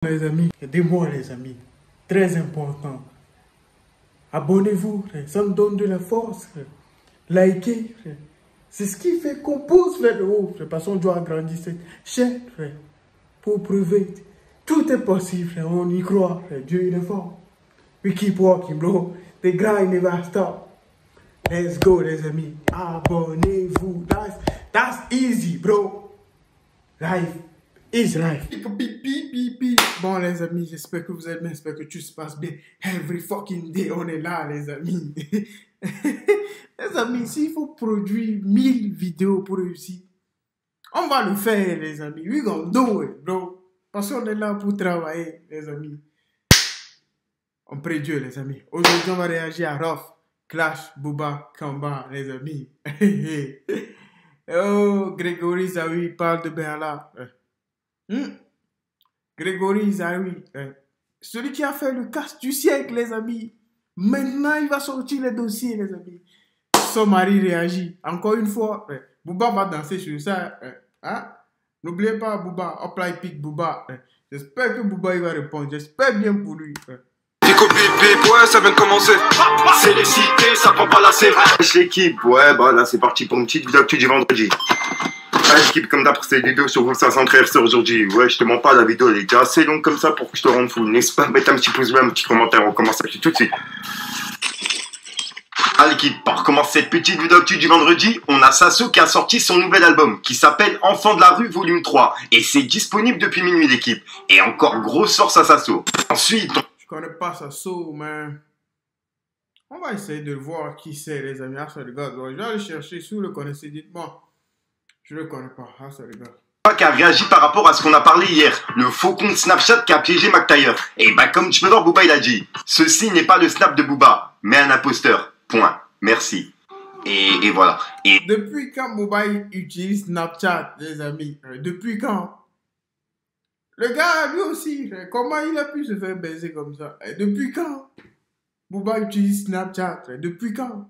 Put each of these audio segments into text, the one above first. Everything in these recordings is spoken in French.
Les amis, aidez-moi les amis, très important. Abonnez-vous, ça me donne de la force. Likez, c'est ce qui fait qu'on pousse vers le haut. Parce qu'on doit agrandir cette chaîne, pour prouver. Tout est possible, on y croit. Dieu il est fort. We keep walking, bro. The grind never stop. Let's go, les amis. Abonnez-vous. That's easy, bro. Life is life. Bon, les amis, j'espère que vous allez bien. J'espère que tout se passe bien. Every fucking day, on est là, les amis. Les amis, s'il faut produire 1000 vidéos pour réussir, on va le faire, les amis. We gonna do it, bro. Parce qu'on est là pour travailler, les amis. On prie Dieu, les amis. Aujourd'hui, on va réagir à Ruff, Clash, Booba, Kamba, les amis. Oh, Grégory Zawi parle de Berla. Grégory Zawi, celui qui a fait le casse du siècle, les amis. Maintenant, il va sortir les dossiers, les amis. Son mari réagit. Encore une fois, Booba va danser sur ça. Hein? N'oubliez pas, Booba, apply pick Booba. J'espère que Booba il va répondre. J'espère bien pour lui. Pico bip, ouais, ça vient de commencer. C'est l'excité, ça prend pas la série. L'équipe, ouais, bah là c'est parti pour une petite vidéo actu du vendredi. L'équipe, comme d'hab, c'est des vidéos sur vous 500 RC aujourd'hui. Ouais, je te mens pas, la vidéo elle est déjà assez longue comme ça pour que je te rende fou. N'hésite pas à mettre un petit pouce bleu, un petit commentaire. On commence tout de suite. À l'équipe, pour commencer cette petite vidéo actu du vendredi, on a Sasso qui a sorti son nouvel album qui s'appelle Enfants de la rue volume 3 et c'est disponible depuis minuit l'équipe. Et encore grosse force à Sasso. Ensuite, Je connais pas Sasso, mais on va essayer de voir qui c'est, les amis. Ah, ça regarde. Je vais aller chercher. Si vous le connaissez, dites-moi. Je le connais pas. Ah, ça regarde. Qui a réagi par rapport à ce qu'on a parlé hier, le faux compte Snapchat qui a piégé McTayer. Et bah comme tu peux voir, Booba il a dit, ceci n'est pas le snap de Booba, mais un imposteur. Point. Merci. Et voilà. Et Depuis quand Booba utilise Snapchat, les amis? Depuis quand? Le gars, lui aussi, comment il a pu se faire baiser comme ça? Depuis quand Booba utilise Snapchat? Depuis quand?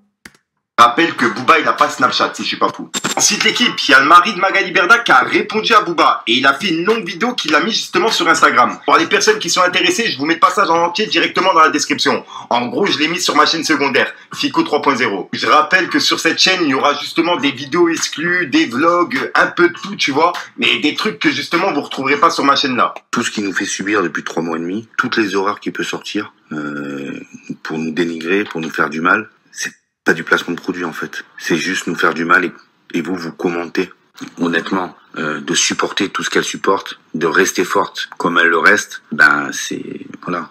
rappelle que Booba il a pas Snapchat si je suis pas fou. Ensuite l'équipe, il y a le mari de Magali Berda qui a répondu à Booba et il a fait une longue vidéo qu'il a mis justement sur Instagram. Pour les personnes qui sont intéressées, je vous mets le passage en entier directement dans la description. En gros, je l'ai mis sur ma chaîne secondaire, Fico 3.0. Je rappelle que sur cette chaîne, il y aura justement des vidéos exclues, des vlogs, un peu de tout, tu vois, mais des trucs que justement vous retrouverez pas sur ma chaîne là. Tout ce qui nous fait subir depuis 3 mois et demi, toutes les horreurs qui peuvent sortir pour nous dénigrer, pour nous faire du mal, c'est pas du placement de produit en fait. C'est juste nous faire du mal et vous commentez. Honnêtement, de supporter tout ce qu'elle supporte, de rester forte comme elle le reste, ben c'est voilà.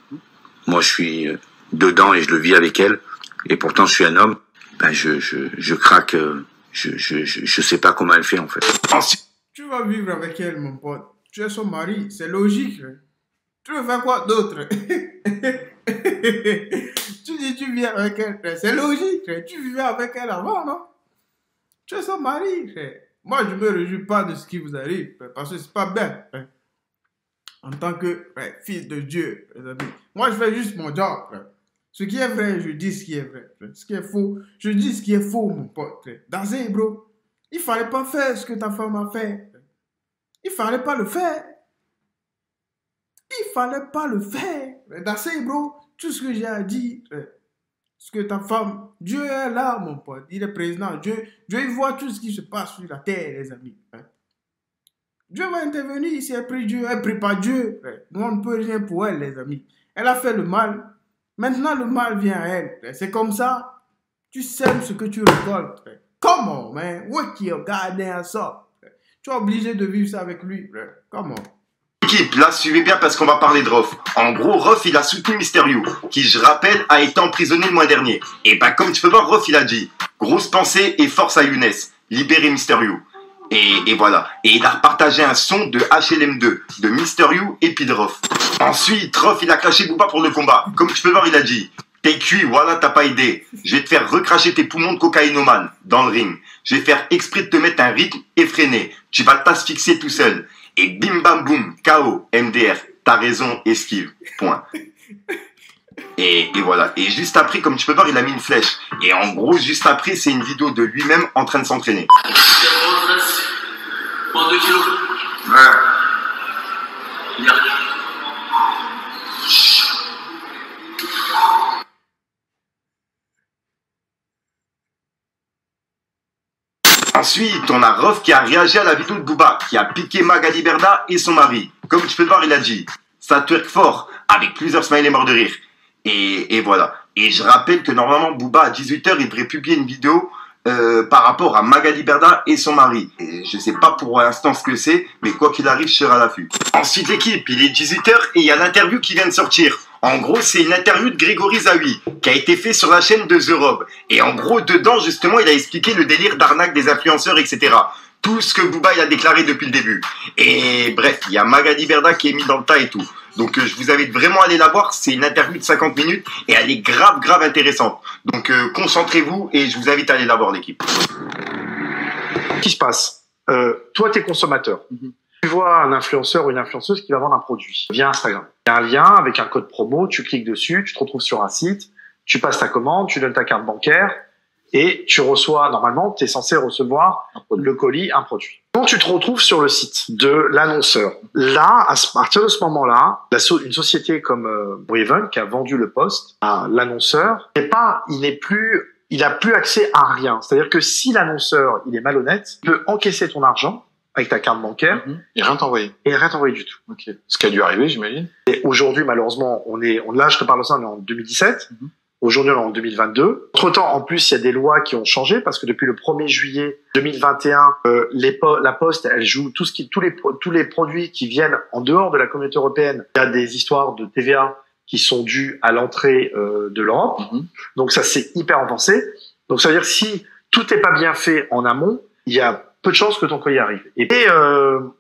Moi je suis dedans et je le vis avec elle et pourtant je suis un homme. Ben je craque. Je sais pas comment elle fait en fait. Tu vas vivre avec elle mon pote. Tu es son mari, c'est logique. Tu veux faire quoi d'autre? Tu dis tu viens avec elle, c'est logique. Tu vivais avec elle avant, non? Tu es son mari. Moi, je ne me réjouis pas de ce qui vous arrive, parce que c'est pas bien. En tant que fils de Dieu, les amis. Moi, je fais juste mon job. Ce qui est vrai, je dis ce qui est vrai. Ce qui est faux, je dis ce qui est faux, mon pote. Dazé, bro. Il fallait pas faire ce que ta femme a fait. Il fallait pas le faire. Il fallait pas le faire. Dazé, bro. Tout ce que j'ai à dire, ce que ta femme, Dieu est là, mon pote. Il est président. Dieu, il voit tout ce qui se passe sur la terre, les amis. Dieu va intervenir. Si elle prie Dieu, elle prie pas Dieu. Nous, on ne peut rien pour elle, les amis. Elle a fait le mal. Maintenant, le mal vient à elle. C'est comme ça. Tu sèmes ce que tu récoltes. Comment, man? What your goddamn ça? Tu es obligé de vivre ça avec lui. Comment? Équipe, là suivez bien parce qu'on va parler de Ruff. En gros, Ruff il a soutenu Mysterio, qui je rappelle a été emprisonné le mois dernier. Et bah comme tu peux voir, Ruff il a dit grosse pensée et force à Younes, libérer Mysterio. Et voilà. Et il a repartagé un son de HLM2, de Mysterio et puis de Ruff. Ensuite, Ruff il a clashé Booba pour le combat. Comme tu peux voir, il a dit t'es cuit, voilà, t'as pas aidé. Je vais te faire recracher tes poumons de cocaïnomane dans le ring. Je vais faire exprès de te mettre un rythme effréné. Tu vas t'asphyxier tout seul. Et bim bam boum, KO, MDR, t'as raison, esquive, point. Et voilà. Et juste après, comme tu peux voir, il a mis une flèche. Et en gros, juste après, c'est une vidéo de lui-même en train de s'entraîner. Moins 2 kilos. Ouais. Bien. Ensuite, on a Rof qui a réagi à la vidéo de Booba, qui a piqué Magali Berda et son mari. Comme tu peux le voir, il a dit « Ça twerk fort » avec plusieurs smileys morts de rire. Et voilà. Et je rappelle que normalement, Booba, à 18 h, il devrait publier une vidéo par rapport à Magali Berda et son mari. Et je sais pas pour l'instant ce que c'est, mais quoi qu'il arrive, je serai à l'affût. Ensuite, l'équipe, il est 18 h et il y a l'interview qui vient de sortir. En gros, c'est une interview de Grégory Zawi qui a été faite sur la chaîne de The Rob. Et en gros, dedans, justement, il a expliqué le délire d'arnaque des influenceurs, etc. Tout ce que Booba il a déclaré depuis le début. Et bref, il y a Magali Berda qui est mis dans le tas et tout. Donc je vous invite vraiment à aller la voir, c'est une interview de 50 minutes et elle est grave intéressante. Donc concentrez-vous et je vous invite à aller la voir l'équipe. Qu'est-ce qui se passe? Toi, tu es consommateur. Tu vois un influenceur ou une influenceuse qui va vendre un produit via Instagram. Il y a un lien avec un code promo, tu cliques dessus, tu te retrouves sur un site, tu passes ta commande, tu donnes ta carte bancaire et tu reçois, normalement, tu es censé recevoir le colis, un produit. Quand tu te retrouves sur le site de l'annonceur, là, à partir de ce moment-là, une société comme Raven, qui a vendu le poste à l'annonceur, il a plus accès à rien. C'est-à-dire que si l'annonceur, il est malhonnête, il peut encaisser ton argent avec ta carte bancaire et rien t'envoyer. Et rien t'envoyer du tout. Ok. Ce qui a dû arriver, j'imagine. Et aujourd'hui, malheureusement, là, je te parle de ça, on est en 2017. Aujourd'hui, on est en 2022. Entre-temps, en plus, il y a des lois qui ont changé parce que depuis le 1er juillet 2021, la Poste, elle joue tous les produits qui viennent en dehors de la communauté européenne. Il y a des histoires de TVA qui sont dues à l'entrée de l'Europe. Donc ça, c'est hyper avancé. Donc ça veut dire que si tout n'est pas bien fait en amont, il y a peu de chances que ton colis arrive. Et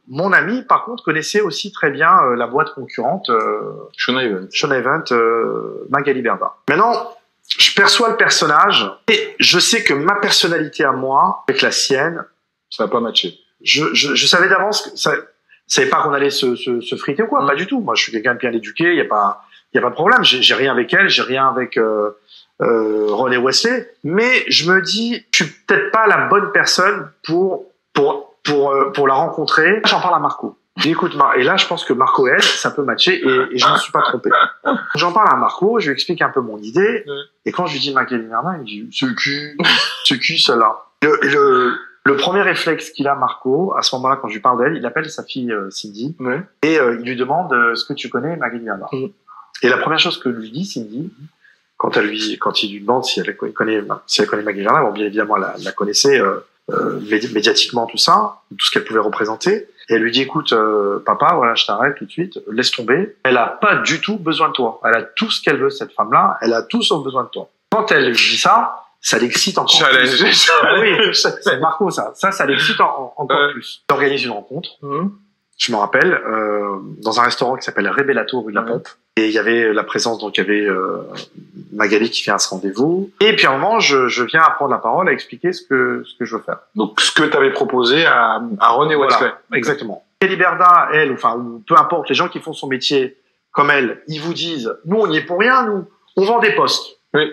mon ami, par contre, connaissait aussi très bien la boîte concurrente Shona Event, Magali Berda. Maintenant, je perçois le personnage et je sais que ma personnalité à moi, avec la sienne, ça va pas matcher. Je savais d'avance que ça savais pas qu'on allait se friter ou quoi, pas du tout. Moi, je suis quelqu'un de bien éduqué, il y a pas de problème. J'ai rien avec elle, j'ai rien avec Ron et Wesley, mais je me dis, je suis peut-être pas la bonne personne pour la rencontrer. J'en parle à Marco. Je dis, écoute, et là, je pense que Marco et elle, ça peut matcher et je ne me suis pas trompé. J'en parle à Marco, je lui explique un peu mon idée, et quand je lui dis Magali Berda, il me dit, c'est qui celle-là? Le premier réflexe qu'il a, Marco, à ce moment-là, quand je lui parle d'elle, il appelle sa fille Cindy, et il lui demande, est-ce que tu connais Magali Berda? Et la première chose que lui dit Cindy, quand il lui demande si elle connaît Magali Berda, bon, bien évidemment, elle la connaissait médiatiquement, tout ça, tout ce qu'elle pouvait représenter. Et elle lui dit, écoute, papa, voilà, je t'arrête tout de suite, laisse tomber. Elle a pas du tout besoin de toi. Elle a tout ce qu'elle veut, cette femme-là. Elle a tout sauf besoin de toi. Quand elle lui dit ça l'excite encore plus. Ah oui, c'est Marco, ça. Ça l'excite encore plus. Elle organise une rencontre. Je me rappelle, dans un restaurant qui s'appelle Rebellato, rue de la Pompe. Et il y avait la présence, donc il y avait Magali qui vient à ce rendez-vous. Et puis à un moment, je viens à prendre la parole, à expliquer ce que je veux faire. Donc ce que tu avais proposé à Ron et Wesley. Voilà, exactement. Magali Berda, elle, ou peu importe, les gens qui font son métier comme elle, ils vous disent, nous on n'y est pour rien, nous, on vend des postes. Oui.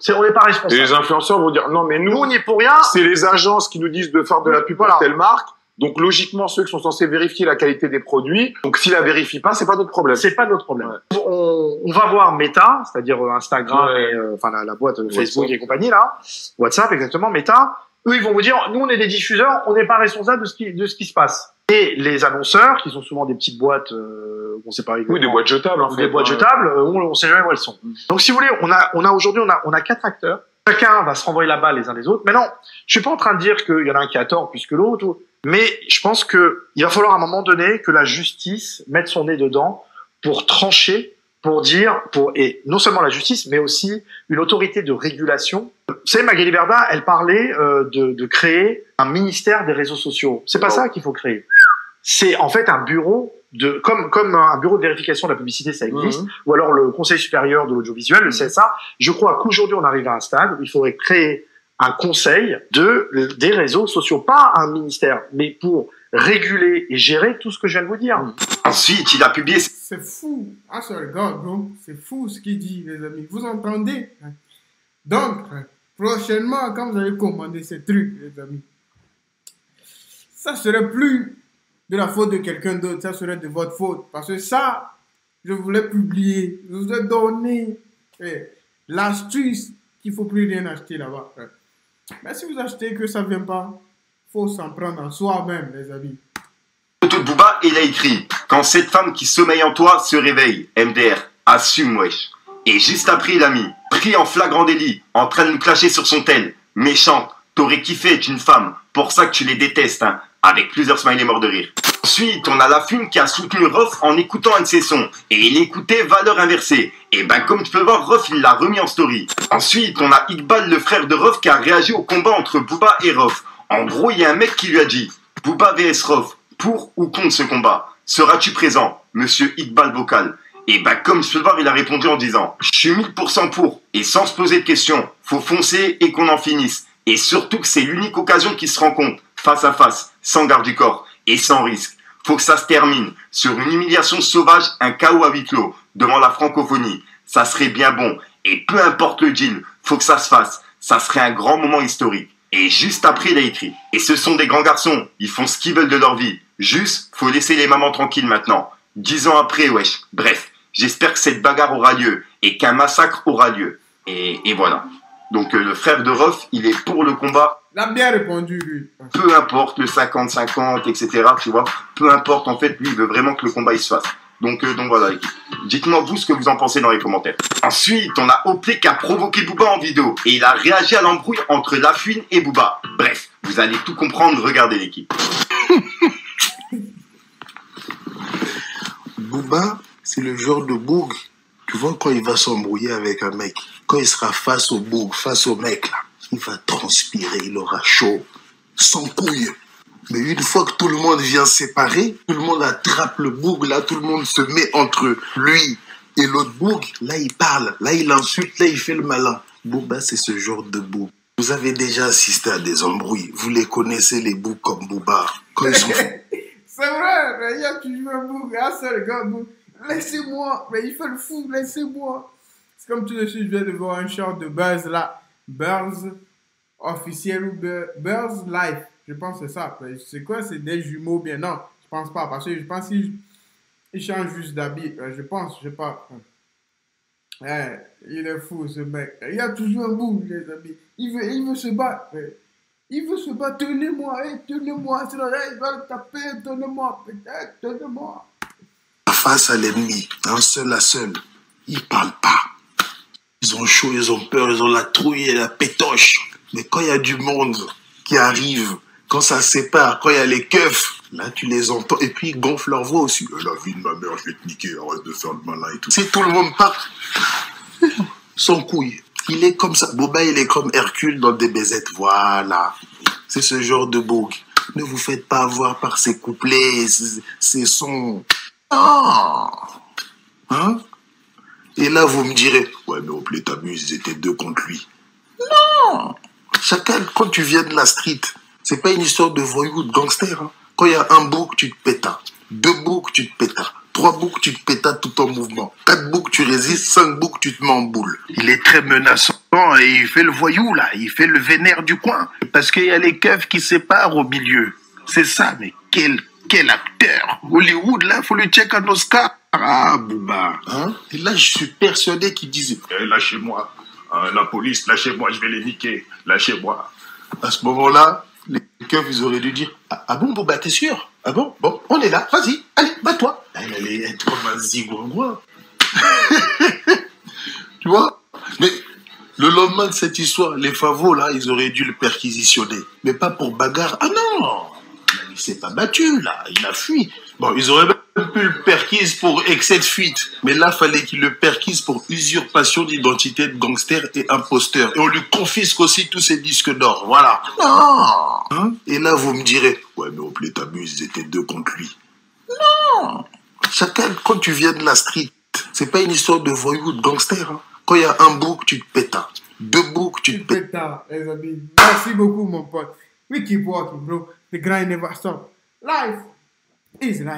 On n'est pas responsable. Et les influenceurs vont dire, non mais nous on n'y est pour rien. C'est les agences qui nous disent de faire de la pub pour telle marque. Donc logiquement, ceux qui sont censés vérifier la qualité des produits, donc s'ils la vérifient pas, c'est pas notre problème. C'est pas notre problème. Ouais. On va voir Meta, c'est-à-dire Instagram et la boîte Facebook et compagnie là, WhatsApp exactement, Meta. Eux, ils vont vous dire, nous on est des diffuseurs, on n'est pas responsable de ce qui se passe. Et les annonceurs, qui sont souvent des petites boîtes, on sait pas exactement. Oui, des boîtes jetables. En fait, des boîtes jetables, on sait jamais où elles sont. Donc si vous voulez, on a aujourd'hui, on a 4 acteurs. Chacun va se renvoyer la balle les uns les autres. Mais non, je suis pas en train de dire qu'il y en a un qui a tort plus que l'autre. Mais je pense que il va falloir à un moment donné que la justice mette son nez dedans pour trancher, et non seulement la justice, mais aussi une autorité de régulation. Vous savez, Magali Berda, elle parlait de créer un ministère des réseaux sociaux. C'est pas ça qu'il faut créer. C'est en fait un bureau comme un bureau de vérification de la publicité, ça existe, ou alors le Conseil supérieur de l'audiovisuel, le CSA. Je crois qu'aujourd'hui on arrive à un stade où il faudrait créer un conseil des réseaux sociaux, pas un ministère, mais pour réguler et gérer tout ce que je viens de vous dire. Ensuite, il a publié... C'est fou. Ah, ce regarde, bro. C'est fou ce qu'il dit, les amis. Vous entendez? Donc, prochainement, quand vous allez commander ces trucs, les amis, ça serait plus de la faute de quelqu'un d'autre, ça serait de votre faute. Parce que ça, je voulais publier, je vous ai donné l'astuce qu'il ne faut plus rien acheter là-bas. Mais si vous achetez que ça ne vient pas, faut s'en prendre en soi-même, les amis. Photo de Booba, et il a écrit « Quand cette femme qui sommeille en toi se réveille, MDR, assume wesh ». Et juste après, il a mis « Pris en flagrant délit, en train de nous clasher sur son tel, méchante, t'aurais kiffé être une femme, pour ça que tu les détestes, hein », avec plusieurs smileys morts de rire. Ensuite, on a La Fume qui a soutenu Rof en écoutant un de ses sons. Et il écoutait Valeur Inversée. Et ben comme tu peux voir, Rof il l'a remis en story. Ensuite, on a Iqbal, le frère de Rof, qui a réagi au combat entre Booba et Rof. En gros, il y a un mec qui lui a dit « Booba vs Rof, pour ou contre ce combat? Seras-tu présent, monsieur Iqbal Vocal ?» Et ben comme tu peux voir, il a répondu en disant « Je suis 1000% pour, et sans se poser de questions. Faut foncer et qu'on en finisse. Et surtout que c'est l'unique occasion qui se rencontre, face à face, sans garde du corps. Et sans risque. Faut que ça se termine sur une humiliation sauvage, un chaos à huis clos, devant la francophonie. Ça serait bien bon. Et peu importe le deal, faut que ça se fasse. Ça serait un grand moment historique. Et juste après, il a écrit. Et ce sont des grands garçons. Ils font ce qu'ils veulent de leur vie. Juste, faut laisser les mamans tranquilles maintenant. 10 ans après, wesh. Bref, j'espère que cette bagarre aura lieu. Et qu'un massacre aura lieu. Et voilà. Donc le frère de Rof, il est pour le combat. Il a bien répondu, lui. Peu importe le 50-50, etc. Tu vois, peu importe, en fait, lui, il veut vraiment que le combat il se fasse. Donc voilà, l'équipe. Dites-moi vous ce que vous en pensez dans les commentaires. Ensuite, on a Oplé qui a provoqué Booba en vidéo. Et il a réagi à l'embrouille entre La Fuine et Booba. Bref, vous allez tout comprendre, regardez l'équipe. Booba, c'est le genre de bourg. Tu vois, quand il va s'embrouiller avec un mec, quand il sera face au bourg, face au mec, là, il va transpirer, il aura chaud, sans couille. Mais une fois que tout le monde vient séparer, tout le monde attrape le bourg, là, tout le monde se met entre lui et l'autre bourg. Là, il parle, là, il insulte, là, il fait le malin. Booba, c'est ce genre de bourg. Vous avez déjà assisté à des embrouilles. Vous les connaissez, les bourgs comme Booba. Quand ils sont... C'est vrai, mais il y a toujours un bourg, un seul gars, bourg. Laissez-moi, mais il fait le fou, laissez-moi. C'est comme tu le sais, je viens de voir un short de Buzz là. Buzz officiel ou Buzz Life. Je pense que c'est ça. C'est quoi? C'est des jumeaux bien? Non, je pense pas. Parce que je pense qu'ils changent juste d'habit. Je pense, je sais pas. Il est fou ce mec. Il y a toujours un bout, les amis. Il veut se battre. Il veut se battre. Tenez-moi, tenez-moi. Sinon, il va le taper. Tenez-moi, peut-être, tenez-moi. Face à l'ennemi, un seul à seul, ils parlent pas. Ils ont chaud, ils ont peur, ils ont la trouille et la pétoche. Mais quand il y a du monde qui arrive, quand ça sépare, quand il y a les keufs, là tu les entends et puis ils gonflent leur voix aussi. La vie de ma mère, je vais te niquer, arrête de faire le malin et tout. Si tout le monde part, sans couille. Il est comme ça. Booba, il est comme Hercule dans DBZ. Voilà. C'est ce genre de bourg. Ne vous faites pas avoir par ces couplets, ces sons. Ah. Hein? Et là, vous me direz, ouais, mais Oplé t'amuses, ils étaient deux contre lui. Non! Chacun, quand tu viens de la street, c'est pas une histoire de voyou, de gangster. Hein. Quand il y a un bouc, tu te pétas. 2 boucs, tu te pétas. 3 boucs, tu te pétas tout en mouvement. 4 boucs, tu résistes. 5 boucs, tu te mets en boule. Il est très menaçant et il fait le voyou, là. Il fait le vénère du coin. Parce qu'il y a les keufs qui séparent au milieu. C'est ça, mais quel acteur. Hollywood, là, faut lui check un Oscar. Ah, Booba. Hein? Et là, je suis persuadé qu'il disait, lâchez-moi. La police, lâchez-moi, je vais les niquer. Lâchez-moi. À ce moment-là, les keufs, ils auraient dû dire, ah bon, Booba, t'es sûr? Ah bon? Bon, on est là, vas-y, allez, bats-toi. Elle allait être comme un zigouangouin. Tu vois? Mais le lendemain de cette histoire, les favos, là, ils auraient dû le perquisitionner. Mais pas pour bagarre. Ah non! Il s'est pas battu, là. Il a fui. Bon, ils auraient même pu le perquise pour excès de fuite. Mais là, fallait qu'ils le perquise pour usurpation d'identité de gangster et imposteur. Et on lui confisque aussi tous ses disques d'or. Voilà. Non! Hein? Et là, vous me direz, ouais, mais Oplé t'amuses, ils étaient deux contre lui. Non! Chacun, quand tu viens de la street, c'est pas une histoire de voyou, de gangster. Hein. Quand il y a un bouc, tu te pétas. 2 boucs, tu te pétas. Les amis. Merci beaucoup, mon pote. We keep walking, bro. The grind never stop. Life is life.